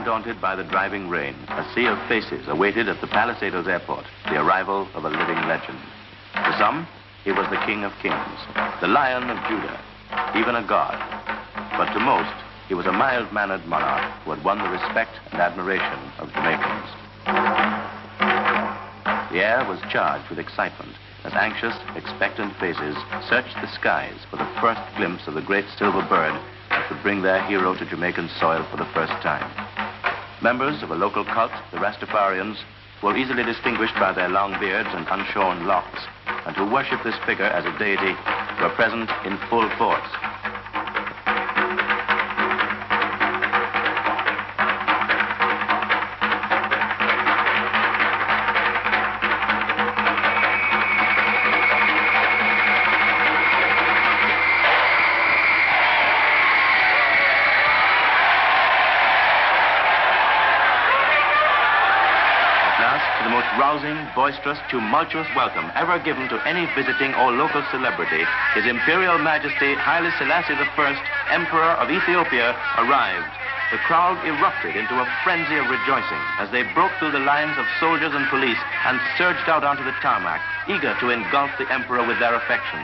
undaunted by the driving rain, a sea of faces awaited at the Palisados airport the arrival of a living legend. To some, he was the King of Kings, the Lion of Judah, even a god. But to most, he was a mild-mannered monarch who had won the respect and admiration of Jamaicans. The air was charged with excitement as anxious, expectant faces searched the skies for the first glimpse of the great silver bird that would bring their hero to Jamaican soil for the first time. Members of a local cult, the Rastafarians, who were easily distinguished by their long beards and unshorn locks, and who worship this figure as a deity, were present in full force. Rousing, boisterous, tumultuous welcome ever given to any visiting or local celebrity, His Imperial Majesty Haile Selassie I, Emperor of Ethiopia, arrived. The crowd erupted into a frenzy of rejoicing as they broke through the lines of soldiers and police and surged out onto the tarmac, eager to engulf the emperor with their affection.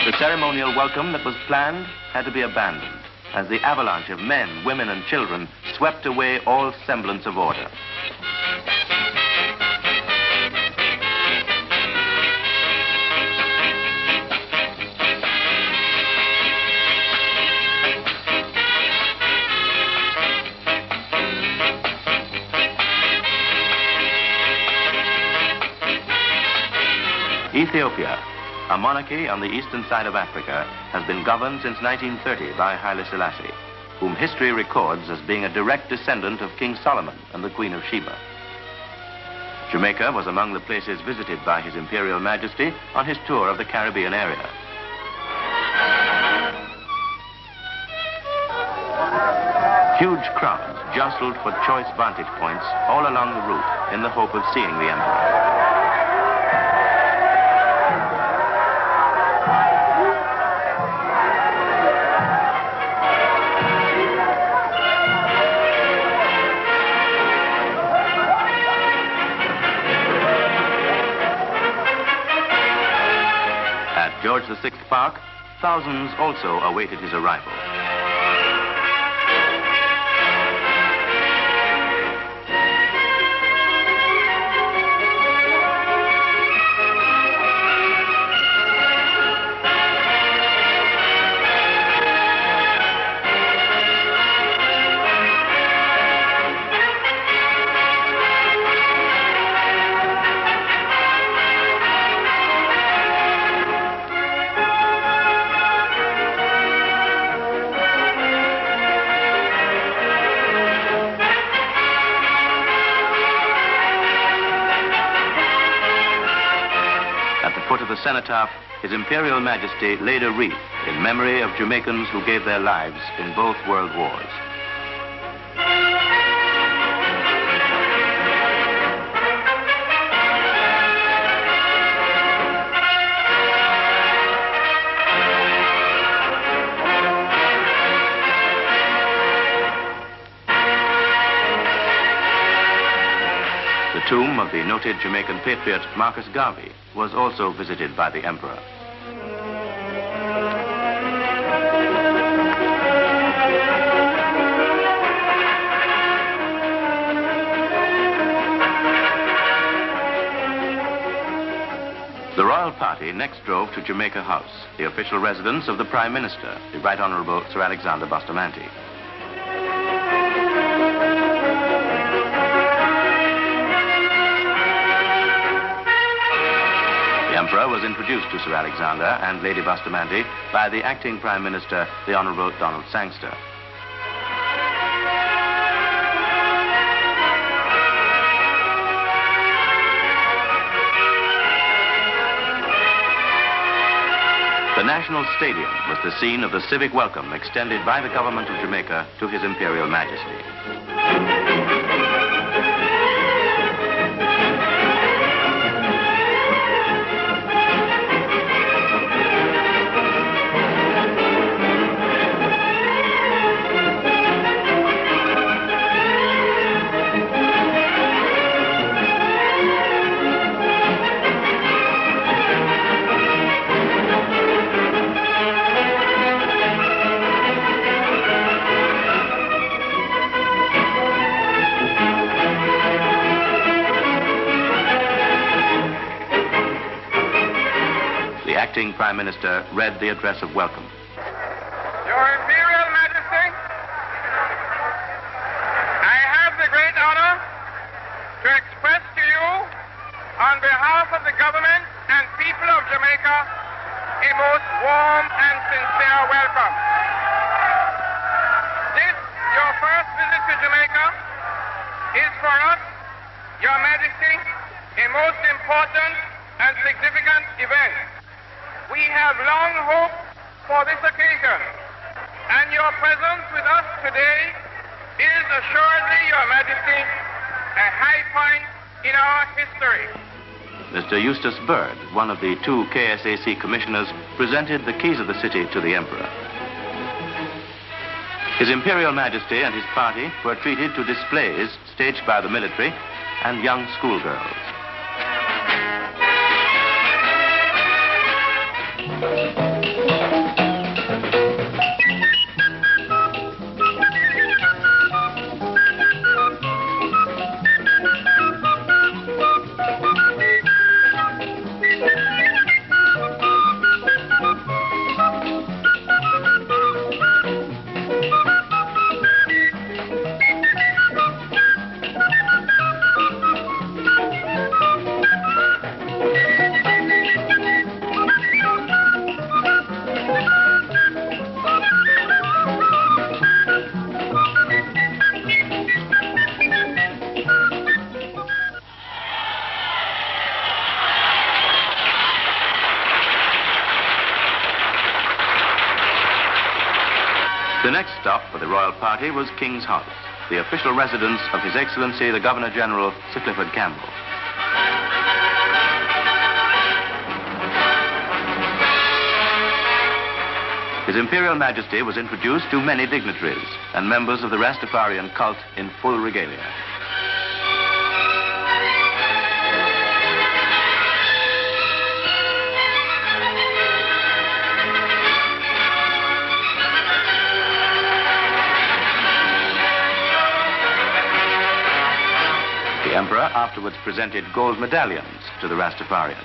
The ceremonial welcome that was planned had to be abandoned as the avalanche of men, women, and children swept away all semblance of order. Ethiopia, a monarchy on the eastern side of Africa, has been governed since 1930 by Haile Selassie, whom history records as being a direct descendant of King Solomon and the Queen of Sheba. Jamaica was among the places visited by His Imperial Majesty on his tour of the Caribbean area. Huge crowds jostled for choice vantage points all along the route in the hope of seeing the emperor. George VI Park, thousands also awaited his arrival. Foot of the cenotaph, His Imperial Majesty laid a wreath in memory of Jamaicans who gave their lives in both world wars. The tomb of the noted Jamaican patriot Marcus Garvey was also visited by the emperor. The royal party next drove to Jamaica House, the official residence of the Prime Minister, the Right Honorable Sir Alexander Bustamante. The Emperor was introduced to Sir Alexander and Lady Bustamante by the acting Prime Minister, the Honorable Donald Sangster. The National Stadium was the scene of the civic welcome extended by the government of Jamaica to His Imperial Majesty. The Prime Minister read the address of welcome. Your Imperial Majesty, I have the great honor to express to you, on behalf of the government and people of Jamaica, a most warm and sincere welcome. This, your first visit to Jamaica, is for us, Your Majesty, a most important and significant event. We have long hoped for this occasion, and your presence with us today is assuredly, Your Majesty, a high point in our history. Mr. Eustace Bird, one of the two KSAC commissioners, presented the keys of the city to the Emperor. His Imperial Majesty and his party were treated to displays staged by the military and young schoolgirls. The next stop for the royal party was King's House, the official residence of His Excellency the Governor-General, Sir Clifford Campbell. His Imperial Majesty was introduced to many dignitaries and members of the Rastafarian cult in full regalia. The Emperor afterwards presented gold medallions to the Rastafarians.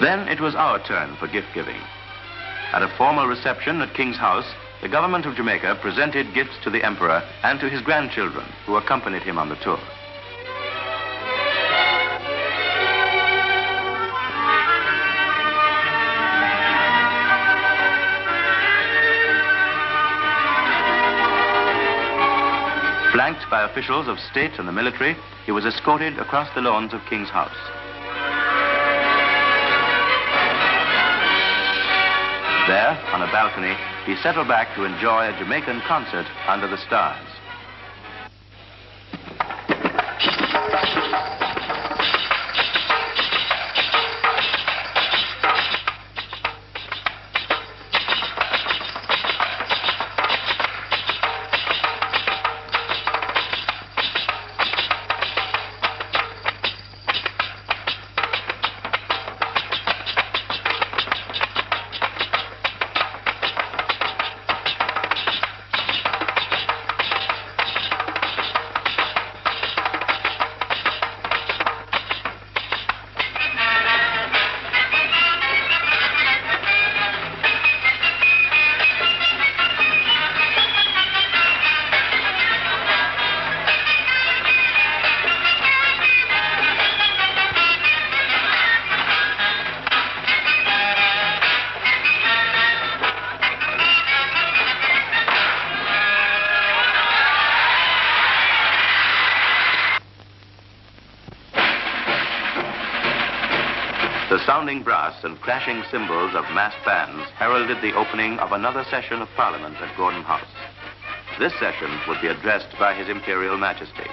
Then it was our turn for gift-giving. At a formal reception at King's House, the government of Jamaica presented gifts to the Emperor and to his grandchildren, who accompanied him on the tour. Flanked by officials of state and the military, he was escorted across the lawns of King's House. There, on a balcony, he settled back to enjoy a Jamaican concert under the stars. sounding brass and crashing cymbals of massed bands heralded the opening of another session of Parliament at Gordon House. This session would be addressed by His Imperial Majesty.